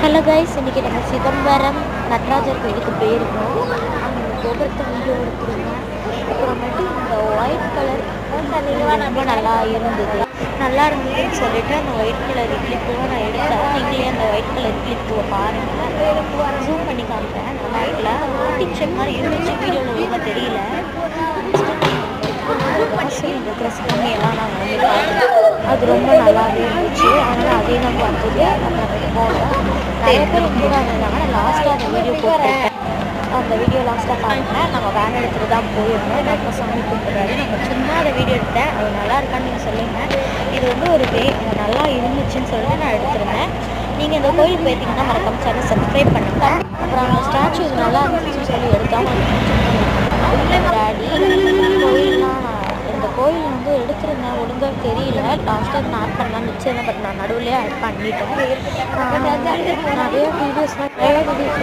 Hello guys, இன்றைக்கி நம்ம சிதம்பரம் நடராஜர் கோயிலுக்கு போயிருந்தோம். அங்கே கோபுரத்தை வீடியோ எடுத்துருந்தோம். அப்புறமேட்டு இந்த ஒயிட் கலர் ரொம்ப நல்லா இருந்ததுன்னு சொல்லிட்டு அந்த ஒயிட் கலர் கிளிப்பும் நான் எடுத்தேன். நீங்களே அந்த ஒயிட் கலர் கிளிப்புவை பாருங்கள், ஜூம் பண்ணி காமிப்பேன். நான் லைட்டில் ஓட்டிங் ஷெட் மாதிரி இருந்துச்சு, வீடியோவில் ஒழுங்காக தெரியல. இந்த ட்ரெஸ் கம்மியெல்லாம் நாங்கள் வந்து பார்த்தோம். அது ரொம்ப நல்லாவே இருந்துச்சு. அதனால் அதையும் நான் பார்த்துட்டு நம்ம போனோம். நிறைய பேர் கூட இருந்தாங்க. நான் லாஸ்ட்டாக அந்த வீடியோ போட்டிருக்கேன். அந்த வீடியோ லாஸ்ட்டாக பாருங்கள். நாங்கள் வேன் எடுத்துகிட்டு தான் போயிருந்தோம். நம்ம சாமி கூப்பிட்றாரு. நாங்கள் சும்மா அதை வீடியோ எடுத்தேன். அது நல்லா இருக்கான்னு நீங்கள் சொல்லுங்கள். இது வந்து ஒரு நல்லா இருந்துச்சுன்னு சொல்லிட்டு நான் எடுத்திருந்தேன். நீங்கள் இந்த கோயிலுக்கு போயிருந்தீங்கன்னா மறக்காம சேனல் சப்ஸ்கிரைப் பண்ணுங்கள். அப்புறம் அந்த ஸ்டாச்சு இது நல்லா இருந்துச்சுன்னு சொல்லி எடுத்தாமல் டாடி கோயிலெலாம் இந்த கோயில் வந்து எடுத்திருந்தேன், ஒழுங்காக தெரியல. லாஸ்ட்டாக நான் ஆட் பண்ணலான்னு வச்சுருந்தேன், பட் நான் நடுவுலேயே ஆட் பண்ணிட்டேன். நிறைய வீடியோஸ்லாம்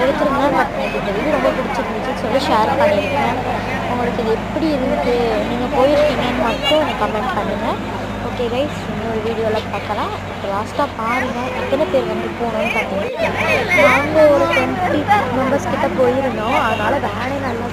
எடுத்திருந்தேன், பட் எனக்கு இந்த வீடியோ ரொம்ப பிடிச்சிருந்துச்சுன்னு சொல்லி ஷேர் பண்ணியிருக்கேன். உங்களுக்கு இது எப்படி இருக்குது, நீங்கள் போயிருக்கீங்கன்னு மட்டும் எனக்கு கமெண்ட் பண்ணுங்கள். ஓகே கைஸ், இன்னொரு வீடியோவில் பார்க்கலாம். இப்போ லாஸ்ட்டாக பாருங்கள் எத்தனை பேர் வந்து போகணுன்னு பார்த்தீங்கன்னா, நாங்கள் ஒரு 20 மெம்பர்ஸ் கிட்டே போயிருந்தோம். அதனால் வேனே நல்லா